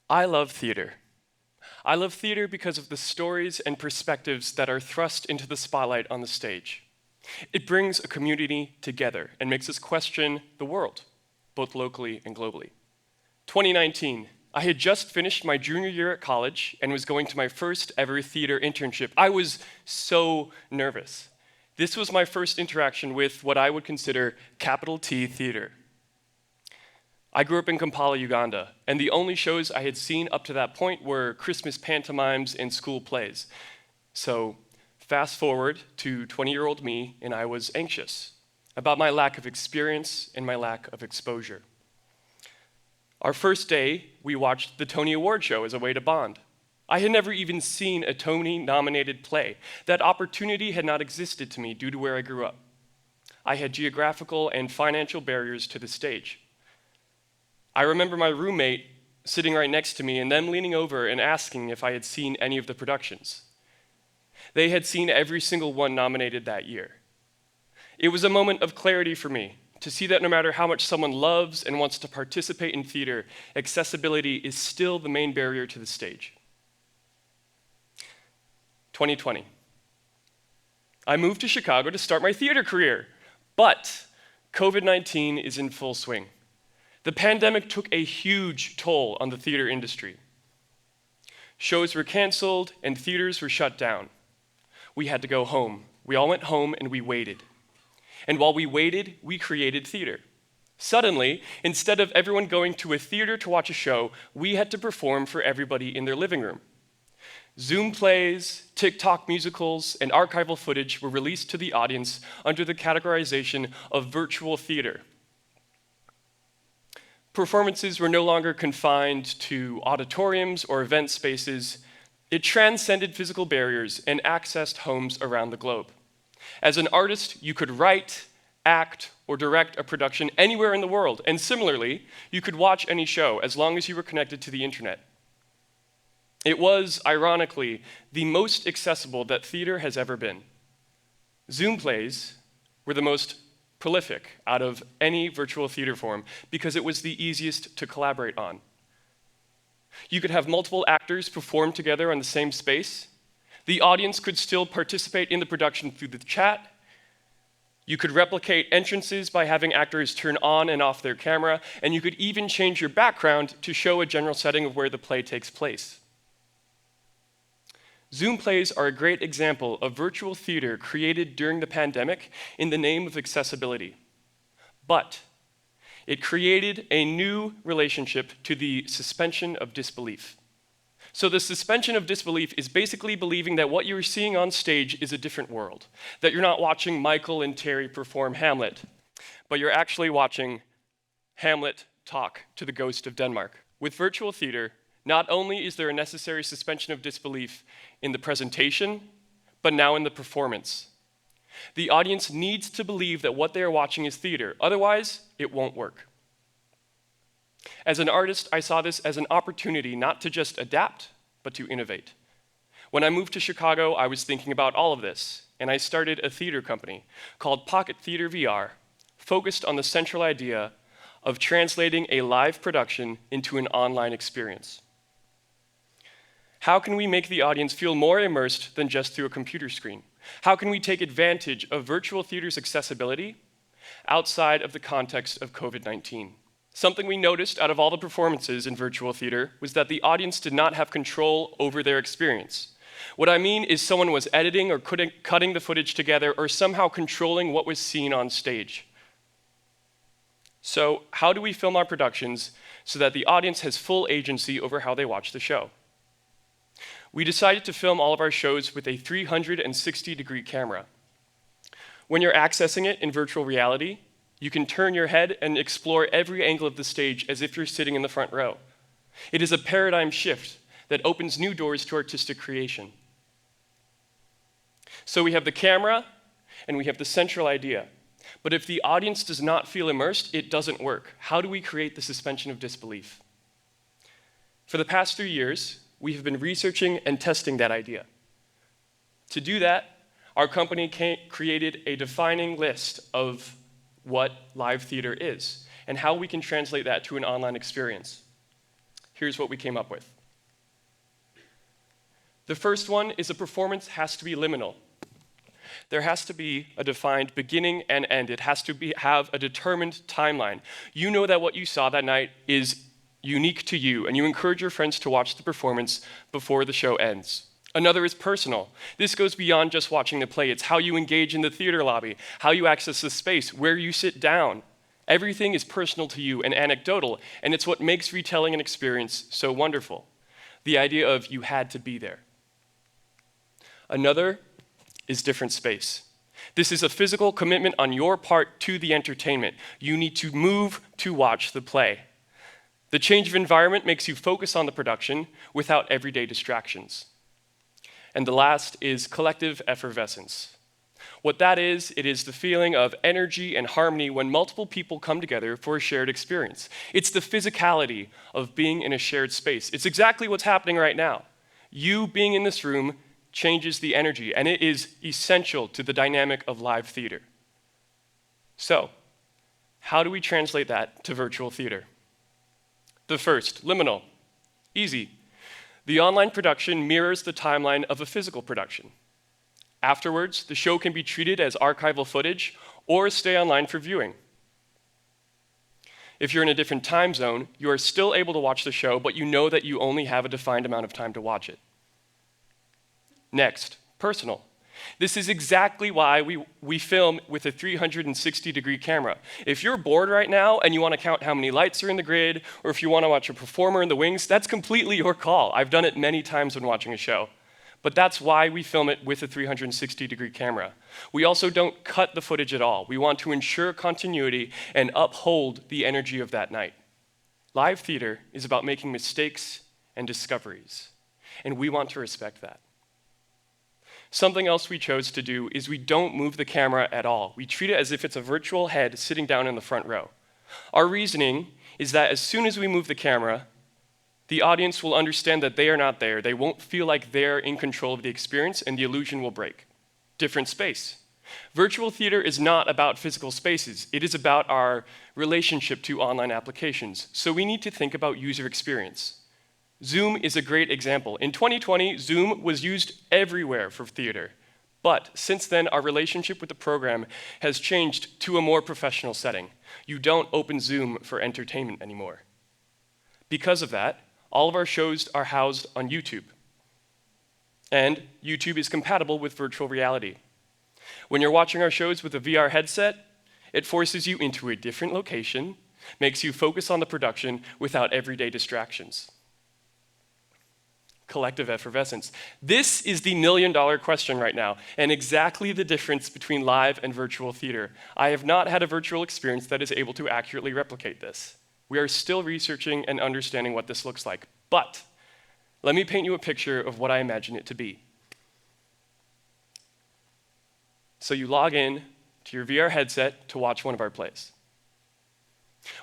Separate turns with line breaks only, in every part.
I love theater. I love theater because of the stories and perspectives that are thrust into the spotlight on the stage. It brings a community together and makes us question the world, both locally and globally. 2019, I had just finished my junior year at college and was going to my first ever theater internship. I was so nervous. This was my first interaction with what I would consider capital T theater. I grew up in Kampala, Uganda, and the only shows I had seen up to that point were Christmas pantomimes and school plays. So, fast forward to 20-year-old me, and I was anxious about my lack of experience and my lack of exposure. Our first day, we watched the Tony Award show as a way to bond. I had never even seen a Tony-nominated play. That opportunity had not existed to me due to where I grew up. I had geographical and financial barriers to the stage. I remember my roommate sitting right next to me and them leaning over and asking if I had seen any of the productions. They had seen every single one nominated that year. It was a moment of clarity for me to see that no matter how much someone loves and wants to participate in theater, accessibility is still the main barrier to the stage. 2020. I moved to Chicago to start my theater career, but COVID-19 is in full swing. The pandemic took a huge toll on the theater industry. Shows were canceled and theaters were shut down. We had to go home. We all went home and we waited. And while we waited, we created theater. Suddenly, instead of everyone going to a theater to watch a show, we had to perform for everybody in their living room. Zoom plays, TikTok musicals, and archival footage were released to the audience under the categorization of virtual theater. Performances were no longer confined to auditoriums or event spaces. It transcended physical barriers and accessed homes around the globe. As an artist, you could write, act, or direct a production anywhere in the world, and similarly, you could watch any show as long as you were connected to the internet. It was, ironically, the most accessible that theater has ever been. Zoom plays were the most prolific out of any virtual theater form because it was the easiest to collaborate on. You could have multiple actors perform together on the same space. The audience could still participate in the production through the chat. You could replicate entrances by having actors turn on and off their camera, and you could even change your background to show a general setting of where the play takes place. Zoom plays are a great example of virtual theater created during the pandemic in the name of accessibility. But it created a new relationship to the suspension of disbelief. So the suspension of disbelief is basically believing that what you're seeing on stage is a different world, that you're not watching Michael and Terry perform Hamlet, but you're actually watching Hamlet talk to the ghost of Denmark. With virtual theater, not only is there a necessary suspension of disbelief in the presentation, but now in the performance. The audience needs to believe that what they are watching is theater, otherwise it won't work. As an artist, I saw this as an opportunity not to just adapt, but to innovate. When I moved to Chicago, I was thinking about all of this, and I started a theater company called Pocket Theater VR, focused on the central idea of translating a live production into an online experience. How can we make the audience feel more immersed than just through a computer screen? How can we take advantage of virtual theater's accessibility outside of the context of COVID-19? Something we noticed out of all the performances in virtual theater was that the audience did not have control over their experience. What I mean is someone was editing or cutting the footage together or somehow controlling what was seen on stage. So, how do we film our productions so that the audience has full agency over how they watch the show? We decided to film all of our shows with a 360-degree camera. When you're accessing it in virtual reality, you can turn your head and explore every angle of the stage as if you're sitting in the front row. It is a paradigm shift that opens new doors to artistic creation. So we have the camera and we have the central idea. But if the audience does not feel immersed, it doesn't work. How do we create the suspension of disbelief? For the past 3 years, we have been researching and testing that idea. To do that, our company created a defining list of what live theater is and how we can translate that to an online experience. Here's what we came up with. The first one is a performance has to be liminal. There has to be a defined beginning and end. It has to have a determined timeline. You know that what you saw that night is unique to you, and you encourage your friends to watch the performance before the show ends. Another is personal. This goes beyond just watching the play. It's how you engage in the theater lobby, how you access the space, where you sit down. Everything is personal to you and anecdotal, and it's what makes retelling an experience so wonderful. The idea of you had to be there. Another is different space. This is a physical commitment on your part to the entertainment. You need to move to watch the play. The change of environment makes you focus on the production without everyday distractions. And the last is collective effervescence. What that is, it is the feeling of energy and harmony when multiple people come together for a shared experience. It's the physicality of being in a shared space. It's exactly what's happening right now. You being in this room changes the energy, and it is essential to the dynamic of live theater. So, how do we translate that to virtual theater? The first, liminal. Easy. The online production mirrors the timeline of a physical production. Afterwards, the show can be treated as archival footage or stay online for viewing. If you're in a different time zone, you are still able to watch the show, but you know that you only have a defined amount of time to watch it. Next, personal. This is exactly why we film with a 360-degree camera. If you're bored right now and you want to count how many lights are in the grid, or if you want to watch a performer in the wings, that's completely your call. I've done it many times when watching a show. But that's why we film it with a 360-degree camera. We also don't cut the footage at all. We want to ensure continuity and uphold the energy of that night. Live theater is about making mistakes and discoveries, and we want to respect that. Something else we chose to do is we don't move the camera at all. We treat it as if it's a virtual head sitting down in the front row. Our reasoning is that as soon as we move the camera, the audience will understand that they are not there. They won't feel like they're in control of the experience, and the illusion will break. Different space. Virtual theater is not about physical spaces. It is about our relationship to online applications. So we need to think about user experience. Zoom is a great example. In 2020, Zoom was used everywhere for theater. But since then, our relationship with the program has changed to a more professional setting. You don't open Zoom for entertainment anymore. Because of that, all of our shows are housed on YouTube. And YouTube is compatible with virtual reality. When you're watching our shows with a VR headset, it forces you into a different location, makes you focus on the production without everyday distractions. Collective effervescence. This is the million-dollar question right now, and exactly the difference between live and virtual theater. I have not had a virtual experience that is able to accurately replicate this. We are still researching and understanding what this looks like, but let me paint you a picture of what I imagine it to be. So you log in to your VR headset to watch one of our plays.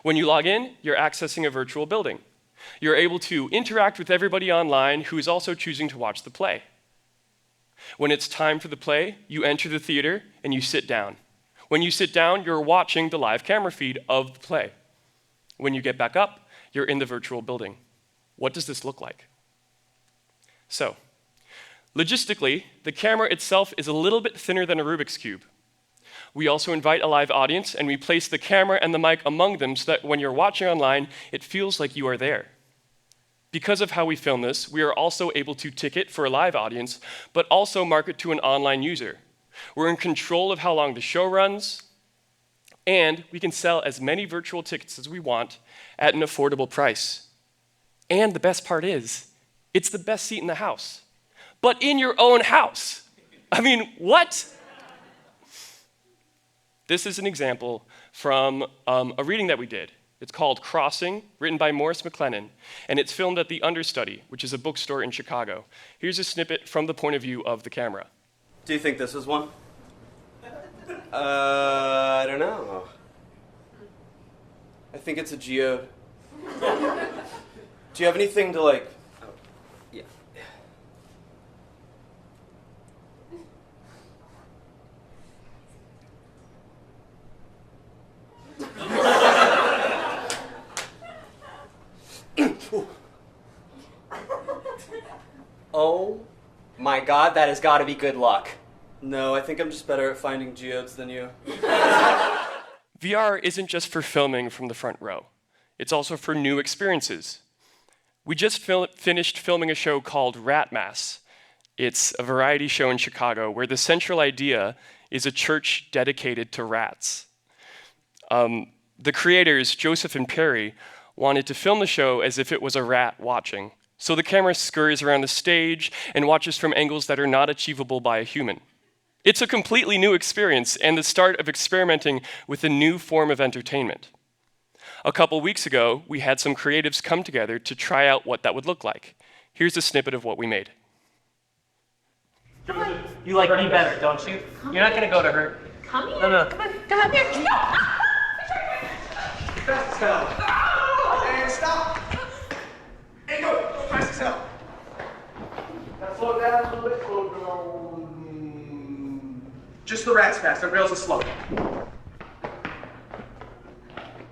When you log in, you're accessing a virtual building. You're able to interact with everybody online who is also choosing to watch the play. When it's time for the play, you enter the theater and you sit down. When you sit down, you're watching the live camera feed of the play. When you get back up, you're in the virtual building. What does this look like? So, logistically, the camera itself is a little bit thinner than a Rubik's Cube. We also invite a live audience, and we place the camera and the mic among them so that when you're watching online, it feels like you are there. Because of how we film this, we are also able to ticket for a live audience, but also market to an online user. We're in control of how long the show runs, and we can sell as many virtual tickets as we want at an affordable price. And the best part is, it's the best seat in the house. But in your own house. I mean, what? This is an example from a reading that we did. It's called Crossing, written by Morris McLennan, and it's filmed at the Understudy, which is a bookstore in Chicago. Here's a snippet from the point of view of the camera.
Do you think this is one? I don't know. I think it's a geode. Do you have anything to like... Oh, yeah.
god, that has got to be good luck.
No, I think I'm just better at finding geodes than you.
VR isn't just for filming from the front row. It's also for new experiences. We just finished filming a show called Rat Mass. It's a variety show in Chicago where the central idea is a church dedicated to rats. The creators, Joseph and Perry, wanted to film the show as if it was a rat watching. So the camera scurries around the stage and watches from angles that are not achievable by a human. It's a completely new experience and the start of experimenting with a new form of entertainment. A couple weeks ago, we had some creatives come together to try out what that would look like. Here's a snippet of what we made.
You like me better, don't you? You're not gonna go to her.
Come here.
No.
Come here.
Fast as hell. And stop. And go. Fast as hell. Now slow down a little bit. Slow down. Just the rats fast. Everybody else is slow.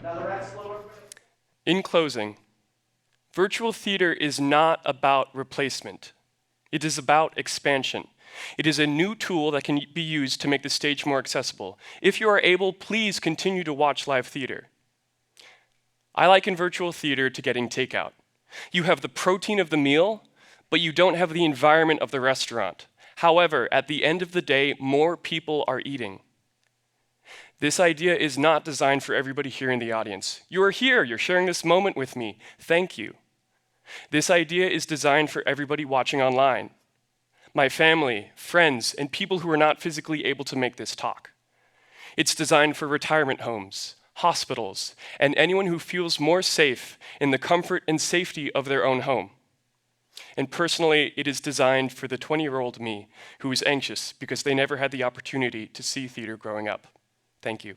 Now the rats slower.
In closing, virtual theater is not about replacement. It is about expansion. It is a new tool that can be used to make the stage more accessible. If you are able, please continue to watch live theater. I liken virtual theater to getting takeout. You have the protein of the meal, but you don't have the environment of the restaurant. However, at the end of the day, more people are eating. This idea is not designed for everybody here in the audience. You are here, you're sharing this moment with me. Thank you. This idea is designed for everybody watching online. My family, friends, and people who are not physically able to make this talk. It's designed for retirement homes, hospitals, and anyone who feels more safe in the comfort and safety of their own home. And personally, it is designed for the 20-year-old me who is anxious because they never had the opportunity to see theater growing up. Thank you.